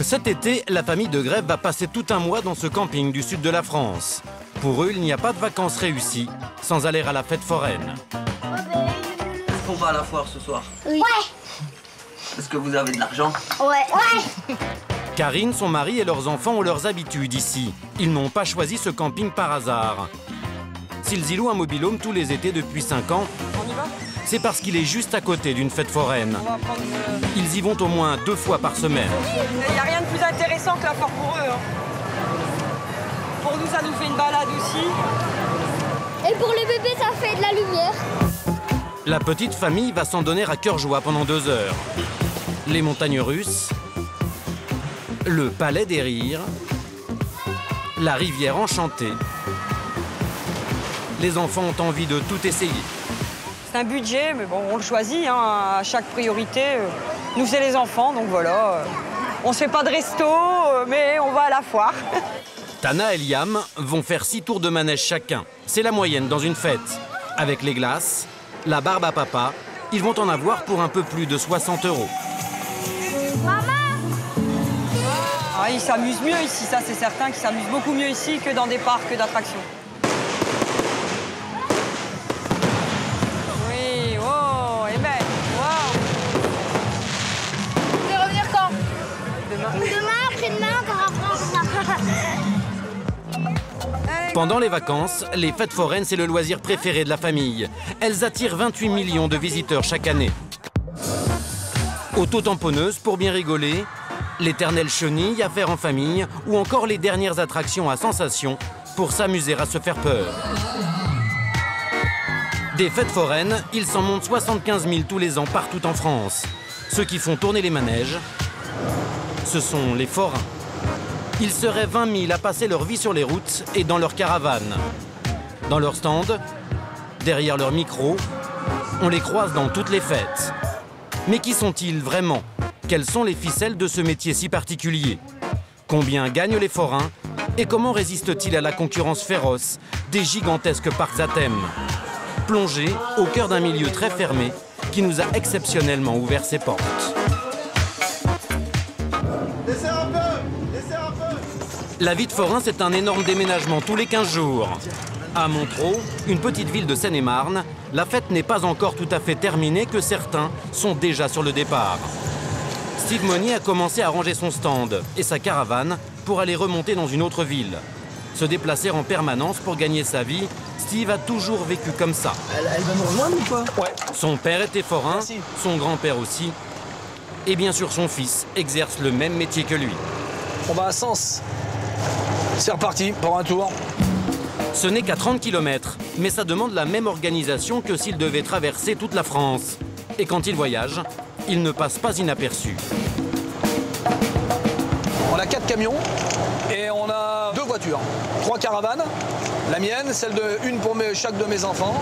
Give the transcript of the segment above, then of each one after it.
Cet été, la famille de Grève va passer tout un mois dans ce camping du sud de la France. Pour eux, il n'y a pas de vacances réussies sans aller à la fête foraine. Est-ce qu'on va à la foire ce soir? Oui. Ouais. Est-ce que vous avez de l'argent? Ouais. Karine, son mari et leurs enfants ont leurs habitudes ici. Ils n'ont pas choisi ce camping par hasard. S'ils y louent un mobil-home tous les étés depuis 5 ans, On y va? c'est parce qu'il est juste à côté d'une fête foraine. On va prendre Ils y vont au moins 2 fois par semaine. Il n'y a rien de plus intéressant que la foire pour eux. Hein. Pour nous, ça nous fait une balade aussi. Et pour les bébés, ça fait de la lumière. La petite famille va s'en donner à cœur joie pendant 2 heures. Les montagnes russes, le palais des rires, la rivière enchantée. Les enfants ont envie de tout essayer. C'est un budget, mais bon, on le choisit. Hein, à chaque priorité, nous, c'est les enfants, donc voilà. On se fait pas de resto, mais on va à la foire. Tana et Liam vont faire 6 tours de manège chacun. C'est la moyenne dans une fête. Avec les glaces, la barbe à papa, ils vont en avoir pour un peu plus de 60 €. Ah, ils s'amusent mieux ici, ça c'est certain qu'ils s'amusent beaucoup mieux ici que dans des parcs d'attractions. Oui, oh, et ben, wow. Vous pouvez revenir quand? Demain. Demain, après-demain, encore après. Pendant les vacances, les fêtes foraines, c'est le loisir préféré de la famille. Elles attirent 28 millions de visiteurs chaque année. Auto-tamponneuse pour bien rigoler, l'éternelle chenille à faire en famille ou encore les dernières attractions à sensations pour s'amuser à se faire peur. Des fêtes foraines, il s'en monte 75 000 tous les ans partout en France. Ceux qui font tourner les manèges, ce sont les forains. Ils seraient 20 000 à passer leur vie sur les routes et dans leurs caravanes. Dans leurs stands, derrière leurs micros, on les croise dans toutes les fêtes. Mais qui sont-ils vraiment? Quelles sont les ficelles de ce métier si particulier? Combien gagnent les forains? Et comment résistent-ils à la concurrence féroce des gigantesques parcs à thème? Plongés au cœur d'un milieu très fermé qui nous a exceptionnellement ouvert ses portes. La vie de forain, c'est un énorme déménagement tous les 15 jours. À Montreux, une petite ville de Seine-et-Marne, la fête n'est pas encore tout à fait terminée que certains sont déjà sur le départ. Steve Monnier a commencé à ranger son stand et sa caravane pour aller remonter dans une autre ville. Se déplacer en permanence pour gagner sa vie, Steve a toujours vécu comme ça. Elle va nous rejoindre ou quoi? Ouais. Son père était forain, Merci. son grand-père aussi. Et bien sûr, son fils exerce le même métier que lui. On va à Sens. C'est reparti pour un tour. Ce n'est qu'à 30 km, mais ça demande la même organisation que s'il devait traverser toute la France. Et quand il voyage, il ne passe pas inaperçu. On a 4 camions et on a 2 voitures. 3 caravanes, la mienne, celle de une pour chaque de mes enfants.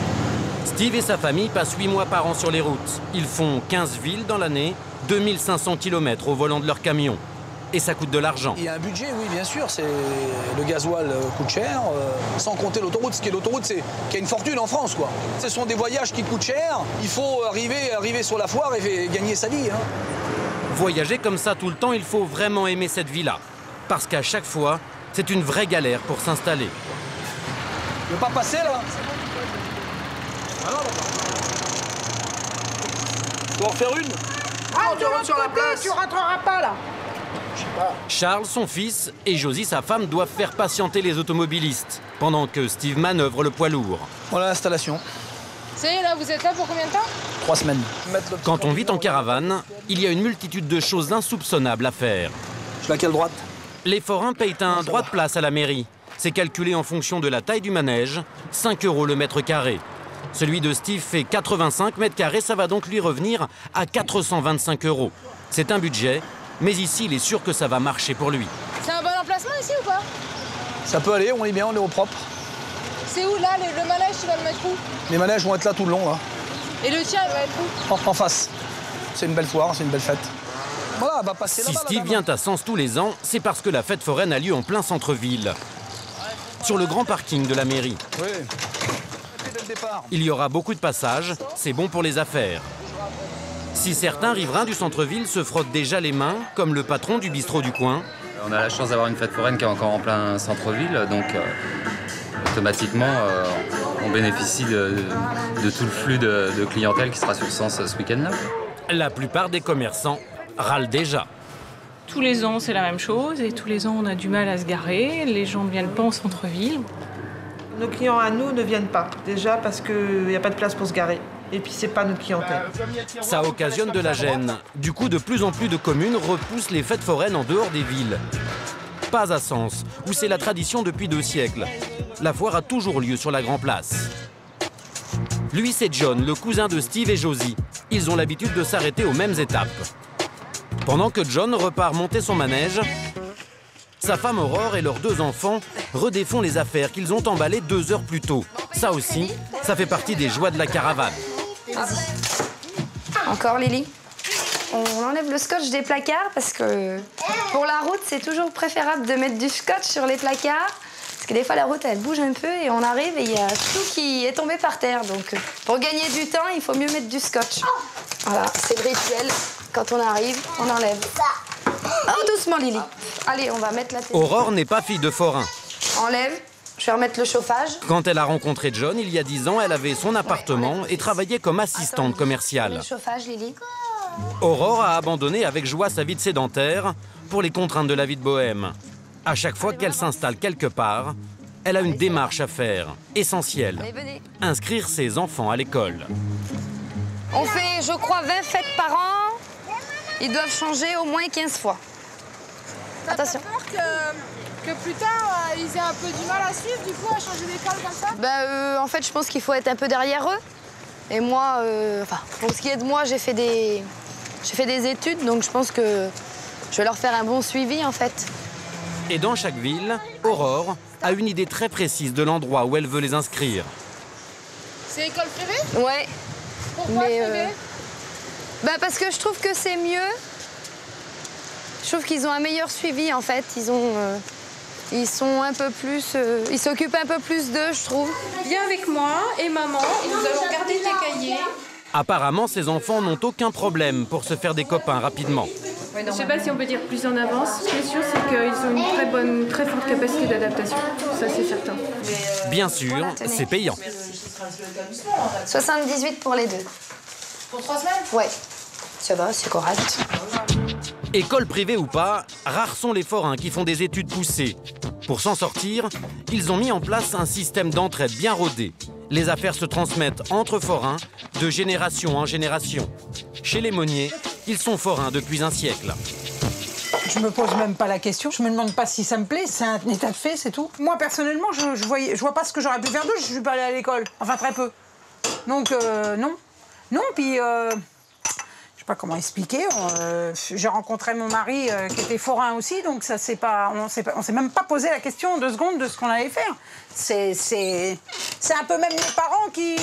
Steve et sa famille passent 8 mois par an sur les routes. Ils font 15 villes dans l'année, 2500 km au volant de leur camion. Et ça coûte de l'argent. Il y a un budget, oui, bien sûr. Le gasoil coûte cher, sans compter l'autoroute. Ce qui est l'autoroute, c'est qu'il y a une fortune en France, quoi. Ce sont des voyages qui coûtent cher. Il faut arriver sur la foire et gagner sa vie. Hein. Voyager comme ça tout le temps, il faut vraiment aimer cette vie-là. Parce qu'à chaque fois, c'est une vraie galère pour s'installer. Tu veux pas passer, là? Ah non, tu vas en faire une? Ah, tu rentres sur la place. Tu rentreras pas là. Charles, son fils, et Josie, sa femme, doivent faire patienter les automobilistes, pendant que Steve manœuvre le poids lourd. Voilà l'installation. Ça y est, là, vous êtes là pour combien de temps? 3 semaines. Quand on vit en caravane, il y a une multitude de choses insoupçonnables à faire. Je suis laquelle droite? Les forains payent un droit de place à la mairie. C'est calculé en fonction de la taille du manège, 5 € le mètre carré. Celui de Steve fait 85 mètres carrés, ça va donc lui revenir à 425 €. C'est un budget, mais ici, il est sûr que ça va marcher pour lui. C'est un bon emplacement ici ou pas? Ça peut aller, on est bien, on est au propre. C'est où là, le manège, tu vas le mettre où? Les manèges vont être là tout le long, là. Et le tien, il va être où? En face. C'est une belle foire, c'est une belle fête. Voilà, elle va passer Si là-bas. Steve vient à Sens tous les ans, c'est parce que la fête foraine a lieu en plein centre-ville, sur le grand parking de la mairie. Oui. Dès le départ. Il y aura beaucoup de passages, c'est bon pour les affaires. Si certains riverains du centre-ville se frottent déjà les mains, comme le patron du bistrot du coin. On a la chance d'avoir une fête foraine qui est encore en plein centre-ville, donc automatiquement on bénéficie de tout le flux de clientèle qui sera sur Sens ce week-end-là. La plupart des commerçants râlent déjà. Tous les ans, c'est la même chose et tous les ans, on a du mal à se garer. Les gens ne viennent pas au centre-ville. Nos clients à nous ne viennent pas, déjà parce qu'il n'y a pas de place pour se garer. Et puis, c'est pas notre clientèle. Ça occasionne de la gêne. Du coup, de plus en plus de communes repoussent les fêtes foraines en dehors des villes. Pas à Sens, où c'est la tradition depuis 2 siècles. La foire a toujours lieu sur la Grand Place. Lui, c'est John, le cousin de Steve et Josie. Ils ont l'habitude de s'arrêter aux mêmes étapes. Pendant que John repart monter son manège, sa femme Aurore et leurs 2 enfants redéfont les affaires qu'ils ont emballées 2 heures plus tôt. Ça aussi, ça fait partie des joies de la caravane. Vas-y. Encore, Lily. On enlève le scotch des placards parce que pour la route, c'est toujours préférable de mettre du scotch sur les placards. Parce que des fois, la route, elle bouge un peu et on arrive et il y a tout qui est tombé par terre. Donc, pour gagner du temps, il faut mieux mettre du scotch. Voilà, c'est le rituel. Quand on arrive, on enlève. Oh, doucement, Lily. Allez, on va mettre la télé. Aurore n'est pas fille de forain. Enlève. Je vais remettre le chauffage. Quand elle a rencontré John, il y a 10 ans, elle avait son appartement et travaillait comme assistante commerciale. Le chauffage, Lily. Aurore a abandonné avec joie sa vie de sédentaire pour les contraintes de la vie de bohème. À chaque fois qu'elle s'installe quelque part, elle a une démarche à faire, essentielle. Inscrire ses enfants à l'école. On fait, je crois, 20 fêtes par an. Ils doivent changer au moins 15 fois. Attention. T'as peur que plus tard, ils aient un peu du mal à suivre, du coup, à changer d'école comme ça? En fait, je pense qu'il faut être un peu derrière eux. Et moi, pour ce qui est de moi, j'ai fait des études, donc je pense que je vais leur faire un bon suivi, en fait. Et dans chaque ville, Aurore a une idée très précise de l'endroit où elle veut les inscrire. C'est école privée? Ouais. Pourquoi privée? Parce que je trouve que c'est mieux. Je trouve qu'ils ont un meilleur suivi, en fait. Ils sont un peu plus... ils s'occupent un peu plus d'eux, je trouve. Viens avec moi et maman, et nous allons garder tes cahiers. Apparemment, ces enfants n'ont aucun problème pour se faire des copains rapidement. Je ne sais pas si on peut dire plus en avance. Ce qui est sûr, c'est qu'ils ont une très forte capacité d'adaptation. Ça, c'est certain. Bien sûr, c'est payant. 78 pour les 2. Pour 3 semaines? Ouais. Ça va, c'est correct. École privée ou pas, rares sont les forains qui font des études poussées. Pour s'en sortir, ils ont mis en place un système d'entraide bien rodé. Les affaires se transmettent entre forains de génération en génération. Chez les Monnier, ils sont forains depuis un siècle. Je me pose même pas la question. Je me demande pas si ça me plaît. C'est un état de fait, c'est tout. Moi, personnellement, je vois pas ce que j'aurais pu faire d'autre. Je suis pas allée à l'école. Enfin, très peu. Donc, non. Non, puis... je sais pas comment expliquer. J'ai rencontré mon mari qui était forain aussi, donc ça c'est pas, on s'est même pas posé la question 2 secondes de ce qu'on allait faire. C'est un peu même les parents qui,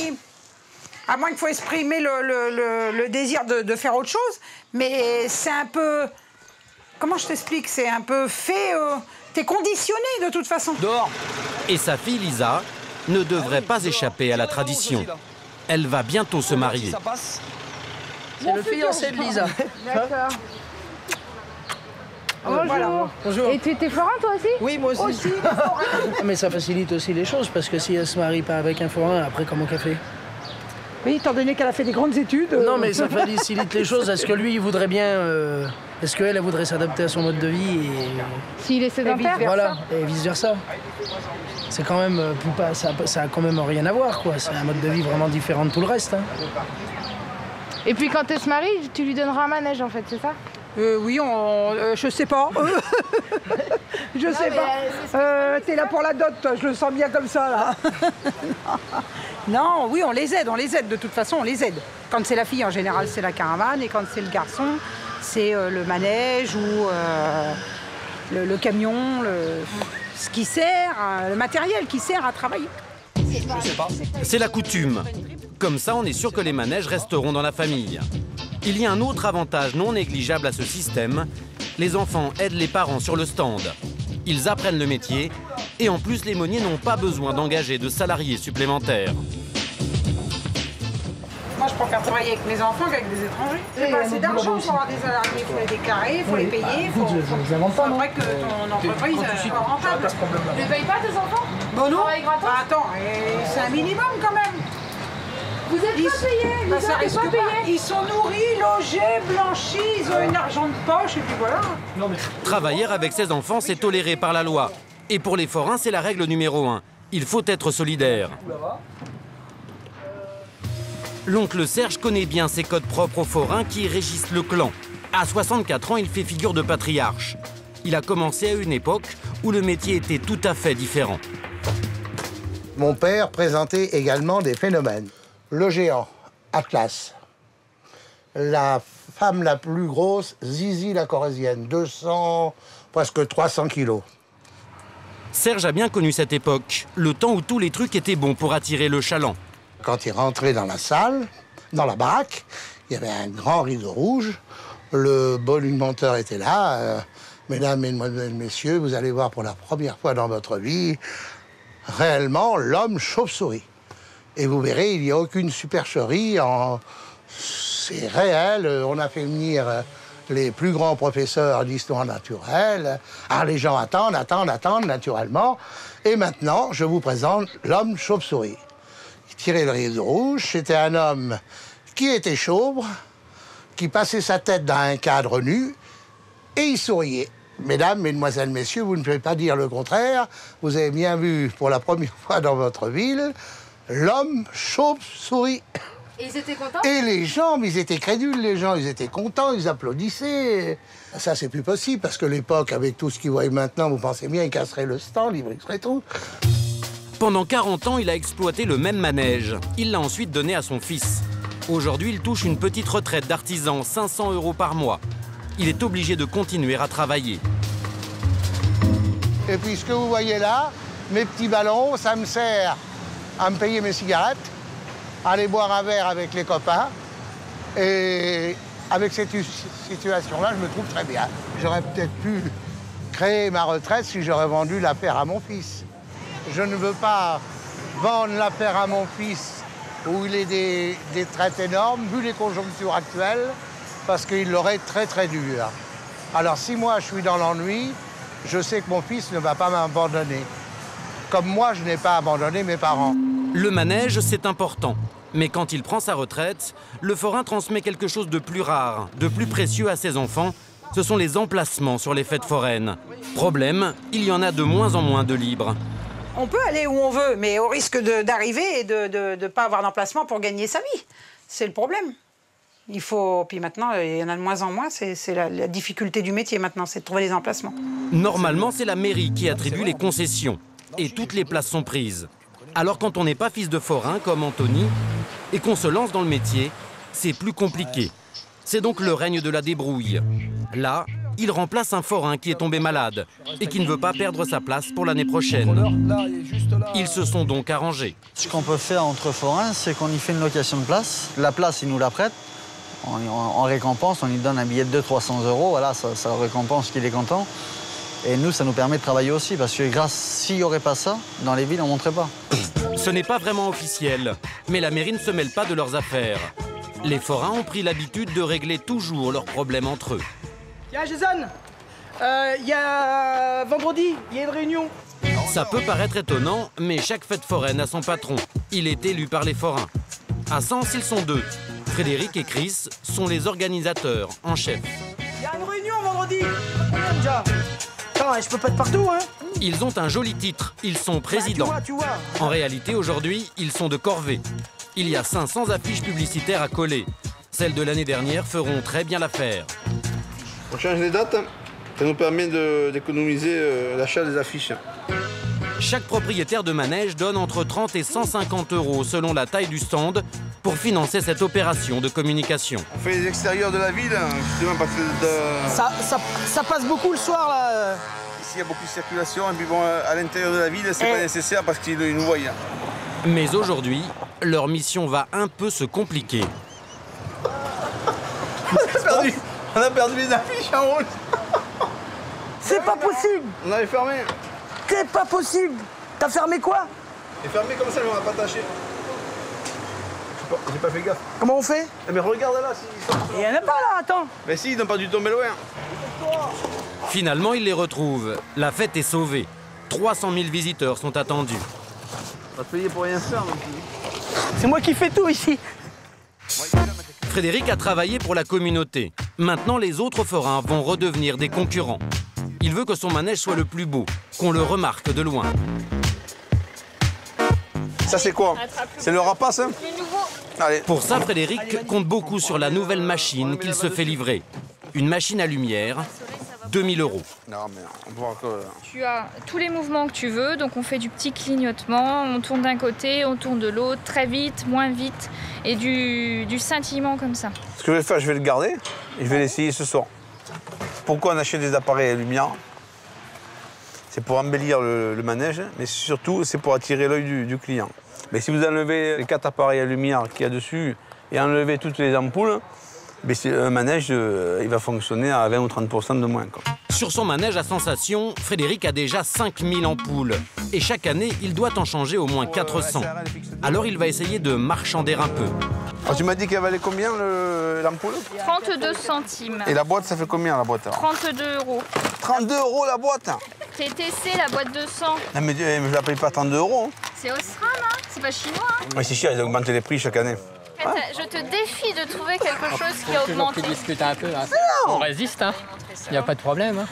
à moins qu'il faut exprimer le désir de faire autre chose, mais c'est un peu, comment je t'explique, c'est un peu fait. T'es conditionné de toute façon. Dehors. Et sa fille Lisa ne devrait pas échapper à la tradition. Elle va bientôt se marier. Ça passe. C'est le fiancé de Lisa. D'accord. Bonjour. Voilà. Bonjour. Et tu étais forain toi aussi? Oui, moi aussi. Mais ça facilite aussi les choses, parce que si elle se marie pas avec un forain, après comment qu'elle fait? Oui, étant donné qu'elle a fait des grandes études. Non, mais ça facilite les choses. Est-ce que lui, il voudrait bien... Est-ce qu'elle voudrait s'adapter à son mode de vie et... S'il est sédentaire? Voilà, et vice-versa. C'est quand même... ça a quand même rien à voir, quoi. C'est un mode de vie vraiment différent de tout le reste. Hein. Et puis quand elle se marie, tu lui donneras un manège en fait, c'est ça? Oui, je sais pas. Je sais pas. T'es là pour la dot, toi, je le sens bien comme ça, là. Non, oui, on les aide, de toute façon, on les aide. Quand c'est la fille, en général, c'est la caravane, et quand c'est le garçon, c'est le manège ou le camion, ce qui sert, le matériel qui sert à travailler. Je sais pas. C'est la coutume. Comme ça, on est sûr que les manèges resteront dans la famille. Il y a un autre avantage non négligeable à ce système. Les enfants aident les parents sur le stand. Ils apprennent le métier et en plus, les Monnier n'ont pas besoin d'engager de salariés supplémentaires. Bon, Moi, je préfère travailler avec mes enfants qu'avec des étrangers. J'ai pas assez d'argent pour avoir des salariés. Il faut les déclarer, il faut les payer. Il faudrait que ton entreprise soit rentable. Tu les payes pas tes enfants? Bon, non. Bah, attends, c'est un minimum quand même. Vous êtes pas payés, Bah, ça risque pas. Ils sont nourris, logés, blanchis, ils ont une argent de poche et puis voilà. Travailler avec ses enfants, c'est toléré par la loi. Et pour les forains, c'est la règle numéro 1. Il faut être solidaire. L'oncle Serge connaît bien ses codes propres aux forains qui régissent le clan. À 64 ans, il fait figure de patriarche. Il a commencé à une époque où le métier était tout à fait différent. Mon père présentait également des phénomènes. Le géant, Atlas. La femme la plus grosse, Zizi la Corésienne, 200, presque 300 kilos. Serge a bien connu cette époque, le temps où tous les trucs étaient bons pour attirer le chaland. Quand il rentrait dans la salle, dans la baraque, il y avait un grand rideau rouge. Le bonimenteur était là. Mesdames, mesdemoiselles, messieurs, vous allez voir pour la première fois dans votre vie, réellement, l'homme chauve-souris. Et vous verrez, il n'y a aucune supercherie. C'est réel. On a fait venir les plus grands professeurs d'histoire naturelle. Alors les gens attendent naturellement. Et maintenant, je vous présente l'homme chauve-souris. Il tirait le rideau rouge. C'était un homme qui était chauve, qui passait sa tête dans un cadre nu, et il souriait. Mesdames, mesdemoiselles, messieurs, vous ne pouvez pas dire le contraire. Vous avez bien vu pour la première fois dans votre ville l'homme chauve-souris. Et ils étaient contents? Et les gens, ils étaient crédules, les gens, ils étaient contents, ils applaudissaient. Ça, c'est plus possible, parce que l'époque, avec tout ce qu'ils voient maintenant, vous pensez bien, ils casseraient le stand, ils briseraient tout. Pendant 40 ans, il a exploité le même manège. Il l'a ensuite donné à son fils. Aujourd'hui, il touche une petite retraite d'artisan, 500 € par mois. Il est obligé de continuer à travailler. Et puis, ce que vous voyez là, mes petits ballons, ça me sert à me payer mes cigarettes, aller boire un verre avec les copains. Et avec cette situation-là, je me trouve très bien. J'aurais peut-être pu créer ma retraite si j'aurais vendu la ferre à mon fils. Je ne veux pas vendre la ferre à mon fils où il est des traites énormes, vu les conjonctures actuelles, parce qu'il l'aurait très dur. Alors si moi je suis dans l'ennui, je sais que mon fils ne va pas m'abandonner. Comme moi, je n'ai pas abandonné mes parents. Le manège, c'est important. Mais quand il prend sa retraite, le forain transmet quelque chose de plus rare, de plus précieux à ses enfants. Ce sont les emplacements sur les fêtes foraines. Problème, il y en a de moins en moins de libres. On peut aller où on veut, mais au risque d'arriver et de ne pas avoir d'emplacement pour gagner sa vie. C'est le problème. Il faut... Puis maintenant, il y en a de moins en moins. C'est la difficulté du métier maintenant, c'est de trouver des emplacements. Normalement, c'est la mairie qui attribue les concessions. Et toutes les places sont prises. Alors quand on n'est pas fils de forain, comme Anthony, et qu'on se lance dans le métier, c'est plus compliqué. C'est donc le règne de la débrouille. Là, il remplace un forain qui est tombé malade et qui ne veut pas perdre sa place pour l'année prochaine. Ils se sont donc arrangés. Ce qu'on peut faire entre forains, c'est qu'on y fait une location de place. La place, il nous la prête. En récompense, on lui donne un billet de 200-300 €. Voilà, ça récompense qu'il est content. Et nous, ça nous permet de travailler aussi, parce que s'il n'y aurait pas ça, dans les villes, on ne monterait pas. Ce n'est pas vraiment officiel, mais la mairie ne se mêle pas de leurs affaires. Les forains ont pris l'habitude de régler toujours leurs problèmes entre eux. Tiens, Jason, il y a vendredi, il y a une réunion. Ça peut paraître étonnant, mais chaque fête foraine a son patron. Il est élu par les forains. À Sens, ils sont deux. Frédéric et Chris sont les organisateurs en chef. Il y a une réunion vendredi. Combien déjà? Attends, je peux pas être partout, hein. Ils ont un joli titre, ils sont présidents. Tu vois. En réalité, aujourd'hui, ils sont de corvée. Il y a 500 affiches publicitaires à coller. Celles de l'année dernière feront très bien l'affaire. On change les dates, ça nous permet d'économiser l'achat des affiches. Chaque propriétaire de manège donne entre 30 et 150 € selon la taille du stand pour financer cette opération de communication. On fait les extérieurs de la ville, justement parce que... Ça passe beaucoup le soir, là. Ici, il y a beaucoup de circulation, et puis bon, à l'intérieur de la ville, c'est pas nécessaire parce qu'ils nous voient. Mais aujourd'hui, leur mission va un peu se compliquer. On a perdu les affiches en rouge. C'est pas possible. On avait fermé. C'est pas possible. T'as fermé quoi? Et fermé comme ça, mais on n'a pas attaché. j'ai pas fait gaffe. Comment on fait? Mais regarde là, Il y en a pas là, attends. Mais si, ils n'ont pas dû tomber loin. Finalement, il les retrouve. La fête est sauvée. 300 000 visiteurs sont attendus. On va te payer pour rien faire. C'est moi qui fais tout ici. Frédéric a travaillé pour la communauté. Maintenant, les autres forains vont redevenir des concurrents. Il veut que son manège soit le plus beau, qu'on le remarque de loin. Ça c'est quoi? C'est le rapace, hein? Allez. Pour ça, Frédéric compte beaucoup sur la nouvelle machine qu'il se fait livrer. Une machine à lumière, 2000 €. Non, mais on voit que... Tu as tous les mouvements que tu veux, donc on fait du petit clignotement, on tourne d'un côté, on tourne de l'autre, très vite, moins vite, et du scintillement comme ça. Ce que je vais faire, je vais le garder et je vais l'essayer ce soir. Pourquoi on achète des appareils à lumière? C'est pour embellir le manège, mais surtout c'est pour attirer l'œil du client. Mais si vous enlevez les 4 appareils à lumière qu'il y a dessus et enlevez toutes les ampoules, un manège il va fonctionner à 20 ou 30% de moins, quoi. Sur son manège à sensation, Frédéric a déjà 5000 ampoules. Et chaque année, il doit en changer au moins 400. Alors il va essayer de marchander un peu. Alors, tu m'as dit qu'elle valait combien l'ampoule? 32 centimes. Et la boîte, ça fait combien la boîte alors? 32 €. 32 € la boîte? TTC, la boîte de 100. Non, mais je la paye pas 32 €. Hein. C'est Osram, hein? C'est pas chinois. Hein? Oui, c'est cher, ils augmentent les prix chaque année. Je te défie de trouver quelque chose qui a augmenté. On discute un peu. Hein. On résiste, hein. Il n'y a pas de problème. Hein.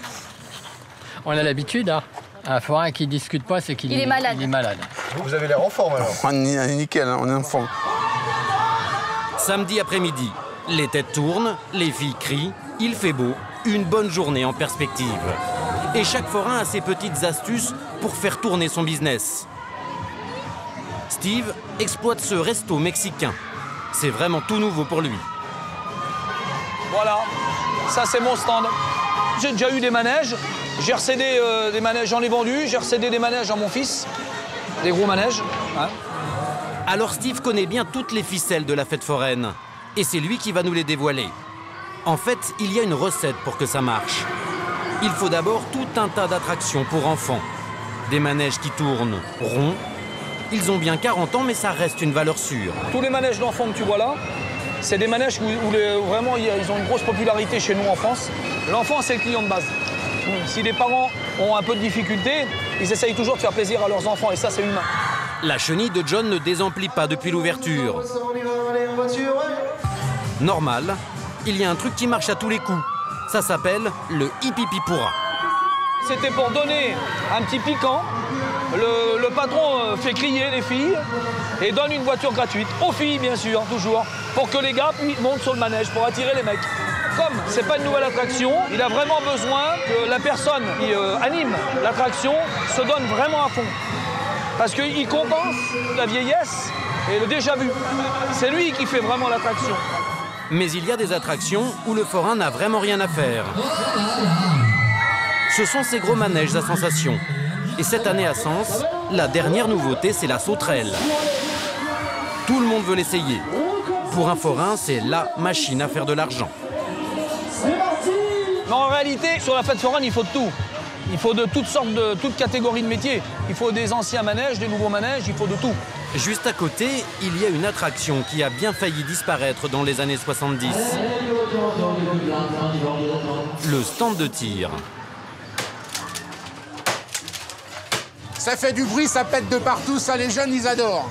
On a l'habitude. Hein. Un forain qui ne discute pas, c'est qu'il est malade. Vous avez l'air en forme alors? On est nickel, hein, on est en forme. Samedi après-midi, les têtes tournent, les filles crient, il fait beau, une bonne journée en perspective. Et chaque forain a ses petites astuces pour faire tourner son business. Steve exploite ce resto mexicain. C'est vraiment tout nouveau pour lui. Voilà, ça c'est mon stand. J'ai déjà eu des manèges, j'ai recédé des manèges, j'en ai vendu, j'ai recédé des manèges à mon fils, des gros manèges. Hein. Alors Steve connaît bien toutes les ficelles de la fête foraine. Et c'est lui qui va nous les dévoiler. En fait, il y a une recette pour que ça marche. Il faut d'abord tout un tas d'attractions pour enfants. Des manèges qui tournent ronds. Ils ont bien 40 ans, mais ça reste une valeur sûre. Tous les manèges d'enfants que tu vois là, c'est des manèges où vraiment ils ont une grosse popularité chez nous en France. L'enfant, c'est le client de base. Si les parents ont un peu de difficulté, ils essayent toujours de faire plaisir à leurs enfants, et ça, c'est humain. La chenille de John ne désemplit pas depuis l'ouverture. Normal, il y a un truc qui marche à tous les coups. Ça s'appelle le hippipipura. C'était pour donner un petit piquant. Le patron fait crier les filles et donne une voiture gratuite, aux filles bien sûr, toujours, pour que les gars montent sur le manège, pour attirer les mecs. Comme c'est pas une nouvelle attraction, il a vraiment besoin que la personne qui anime l'attraction se donne vraiment à fond. Parce qu'il compense la vieillesse et le déjà-vu. C'est lui qui fait vraiment l'attraction. Mais il y a des attractions où le forain n'a vraiment rien à faire. Ce sont ces gros manèges à sensation. Et cette année à Sens, la dernière nouveauté, c'est la sauterelle. Tout le monde veut l'essayer. Pour un forain, c'est la machine à faire de l'argent. Mais en réalité, sur la fête foraine, il faut de tout. Il faut de toutes sortes de toutes catégories de métiers. Il faut des anciens manèges, des nouveaux manèges, il faut de tout. Juste à côté, il y a une attraction qui a bien failli disparaître dans les années 70. Le stand de tir. Ça fait du bruit, ça pète de partout, ça les jeunes, ils adorent.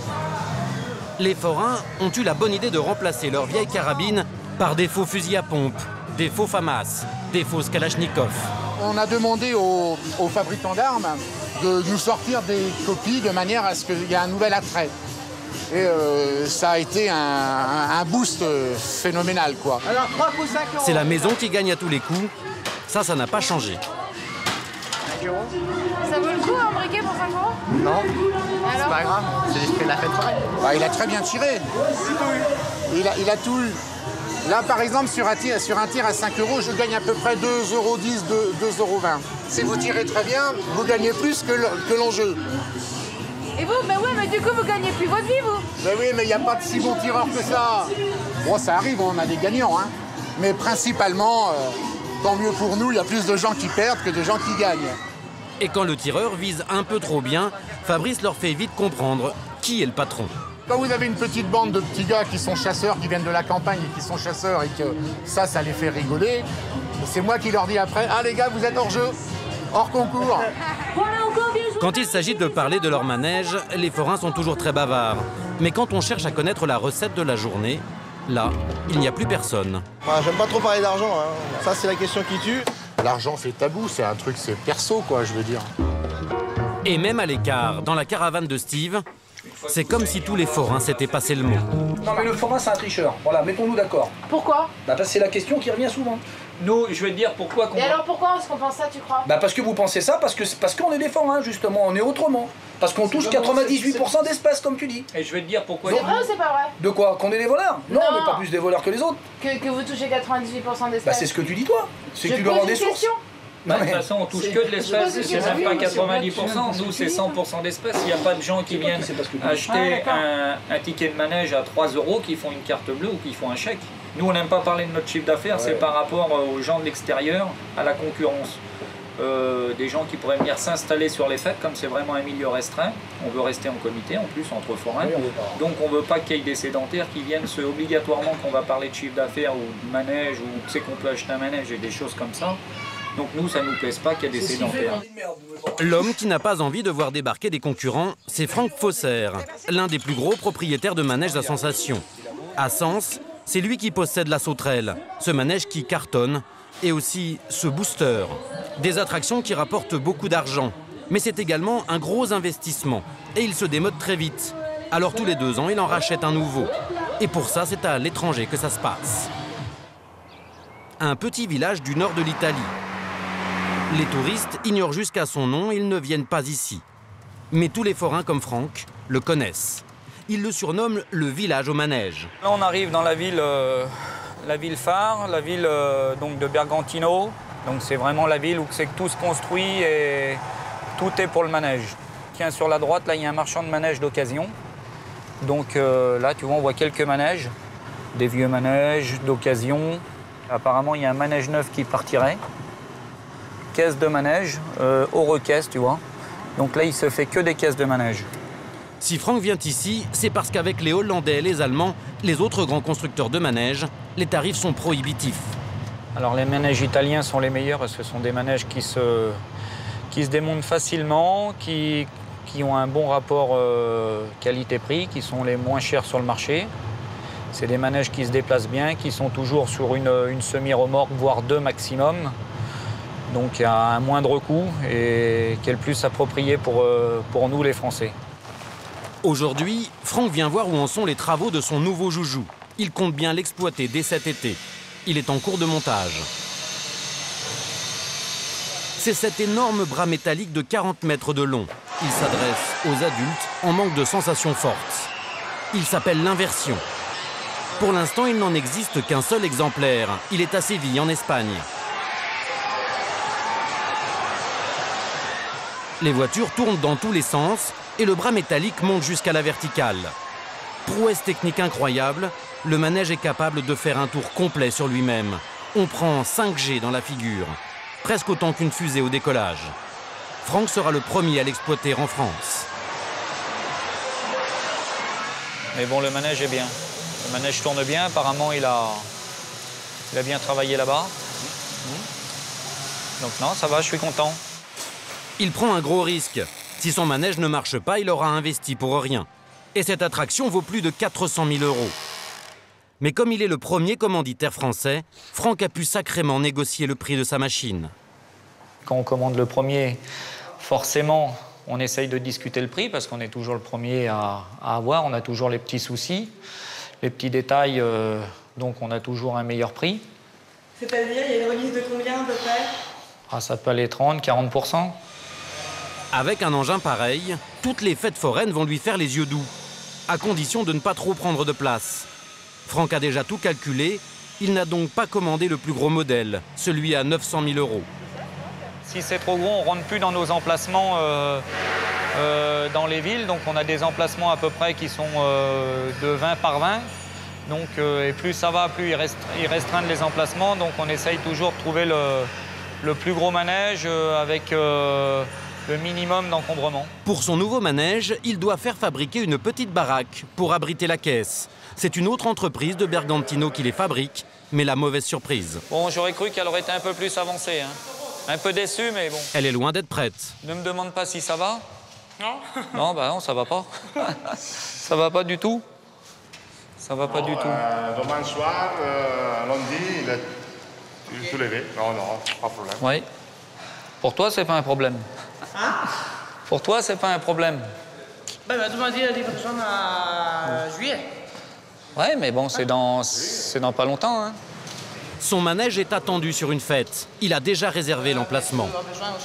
Les forains ont eu la bonne idée de remplacer leurs vieilles carabines par des faux fusils à pompe, des faux FAMAS, des fausses Kalachnikov. On a demandé aux fabricants d'armes de nous sortir des copies de manière à ce qu'il y ait un nouvel attrait. Et ça a été un boost phénoménal, quoi. Alors 3 coups 5 €. C'est la maison qui gagne à tous les coups. Ça n'a pas changé. Ça vaut le coup un briquet pour 5 €? Non, c'est pas grave, c'est l'esprit de la fête foraine. Bah, il a très bien tiré. Il a tout eu. Là, par exemple, sur un tir à 5 €, je gagne à peu près 2,10 €, 2,20 €. Si vous tirez très bien, vous gagnez plus que l'enjeu. Et vous, bah ouais, mais du coup, vous gagnez plus votre vie, vous. Ben oui, mais il n'y a pas de si bons tireurs que ça. Bon, ça arrive, on a des gagnants, hein. Mais principalement, tant mieux pour nous, il y a plus de gens qui perdent que de gens qui gagnent. Et quand le tireur vise un peu trop bien, Fabrice leur fait vite comprendre qui est le patron. Quand vous avez une petite bande de petits gars qui sont chasseurs, qui viennent de la campagne et qui sont chasseurs et que ça les fait rigoler, c'est moi qui leur dis après, ah les gars, vous êtes hors jeu, hors concours. Quand il s'agit de parler de leur manège, les forains sont toujours très bavards. Mais quand on cherche à connaître la recette de la journée, là, il n'y a plus personne. J'aime pas trop parler d'argent, hein. Ça c'est la question qui tue. L'argent c'est tabou, c'est un truc, c'est perso quoi, je veux dire. Et même à l'écart, dans la caravane de Steve, c'est comme si tous les forains s'étaient passé le mot. Non mais le forain c'est un tricheur, voilà, mettons-nous d'accord. Pourquoi? Parce que c'est la question qui revient souvent. Nous, je vais te dire pourquoi... Et alors pourquoi est-ce qu'on pense ça, tu crois? Parce que vous pensez ça, parce qu'on est des forains, justement, on est autrement. Parce qu'on touche 98% d'espèces, comme tu dis. Et je vais te dire pourquoi... C'est vrai ou c'est pas vrai? De quoi? Qu'on est des voleurs? Non, on n'est pas plus des voleurs que les autres. Que vous touchez 98% d'espèces? C'est ce que tu dis toi. C'est que tu dois dois avoir des sources. De toute façon, on touche que de l'espèce, c'est même pas 90%, nous c'est 100% d'espèces. Il n'y a pas de gens qui viennent acheter un ticket de manège à 3 € qui font une carte bleue ou qui font un chèque. Nous, on n'aime pas parler de notre chiffre d'affaires, c'est par rapport aux gens de l'extérieur, à la concurrence. Des gens qui pourraient venir s'installer sur les fêtes, comme c'est vraiment un milieu restreint. On veut rester en comité, en plus, entre forains. Donc on ne veut pas qu'il y ait des sédentaires qui viennent obligatoirement, qu'on va parler de chiffre d'affaires ou de manège, ou tu sais qu'on peut acheter un manège et des choses comme ça. Donc nous, ça ne nous plaise pas qu'il y ait des sédentaires. L'homme qui n'a pas envie de voir débarquer des concurrents, c'est Franck Fosser, l'un des plus gros propriétaires de manèges à sensation. À Sens, c'est lui qui possède la sauterelle, ce manège qui cartonne, et aussi ce booster. Des attractions qui rapportent beaucoup d'argent, mais c'est également un gros investissement, et il se démode très vite. Alors tous les 2 ans, il en rachète un nouveau. Et pour ça, c'est à l'étranger que ça se passe. Un petit village du nord de l'Italie. Les touristes ignorent jusqu'à son nom, ils ne viennent pas ici. Mais tous les forains comme Franck le connaissent. Ils le surnomment le village au manège. Là, on arrive dans la ville phare, la ville donc de Bergantino. Donc c'est vraiment la ville où c'est que tout se construit et tout est pour le manège. Tiens, sur la droite, là, il y a un marchand de manège d'occasion. Donc là, tu vois, on voit quelques manèges, des vieux manèges d'occasion. Apparemment, il y a un manège neuf qui partirait. Caisse de manège, au recaisse, tu vois. Donc là, il se fait que des caisses de manège. Si Franck vient ici, c'est parce qu'avec les Hollandais et les Allemands, les autres grands constructeurs de manèges, les tarifs sont prohibitifs. Alors les manèges italiens sont les meilleurs parce que ce sont des manèges qui se démontent facilement, qui ont un bon rapport qualité-prix, qui sont les moins chers sur le marché. C'est des manèges qui se déplacent bien, qui sont toujours sur une semi-remorque, voire 2 maximum. Donc à un moindre coût et qui est le plus approprié pour nous les Français. Aujourd'hui, Franck vient voir où en sont les travaux de son nouveau joujou. Il compte bien l'exploiter dès cet été. Il est en cours de montage. C'est cet énorme bras métallique de 40 mètres de long. Il s'adresse aux adultes en manque de sensations fortes. Il s'appelle l'inversion. Pour l'instant, il n'en existe qu'un seul exemplaire. Il est à Séville, en Espagne. Les voitures tournent dans tous les sens et le bras métallique monte jusqu'à la verticale. Prouesse technique incroyable, le manège est capable de faire un tour complet sur lui-même. On prend 5G dans la figure, presque autant qu'une fusée au décollage. Franck sera le premier à l'exploiter en France. Mais bon, le manège est bien. Le manège tourne bien, apparemment il a bien travaillé là-bas. Donc non, ça va, je suis content. Il prend un gros risque. Si son manège ne marche pas, il aura investi pour rien. Et cette attraction vaut plus de 400 000 €. Mais comme il est le premier commanditaire français, Franck a pu sacrément négocier le prix de sa machine. Quand on commande le premier, forcément, on essaye de discuter le prix parce qu'on est toujours le premier à avoir. On a toujours les petits soucis, les petits détails, donc on a toujours un meilleur prix. C'est-à-dire, il y a une remise de combien à peu près? Ah, ça peut aller 30-40%. Avec un engin pareil, toutes les fêtes foraines vont lui faire les yeux doux, à condition de ne pas trop prendre de place. Franck a déjà tout calculé, il n'a donc pas commandé le plus gros modèle, celui à 900 000 €. Si c'est trop gros, on ne rentre plus dans nos emplacements dans les villes. Donc on a des emplacements à peu près qui sont de 20 par 20. Donc, et plus ça va, plus ils restreignent les emplacements. Donc on essaye toujours de trouver le plus gros manège avec le minimum d'encombrement. Pour son nouveau manège, il doit faire fabriquer une petite baraque pour abriter la caisse. C'est une autre entreprise de Bergantino qui les fabrique, mais la mauvaise surprise. Bon, j'aurais cru qu'elle aurait été un peu plus avancée. Hein. Un peu déçue, mais bon. Elle est loin d'être prête. Ne me demande pas si ça va. Non. Non, bah non, ça va pas. Ça va pas du tout. Ça va pas du tout. Demain soir, lundi, il est soulevé. Non, pas de problème. Oui. Pour toi, c'est pas un problème. Hein? Pour toi, c'est pas un problème. Ben, tu m'as dit la livraison à juillet. Ouais, mais bon, c'est dans pas longtemps. Hein. Son manège est attendu sur une fête. Il a déjà réservé l'emplacement.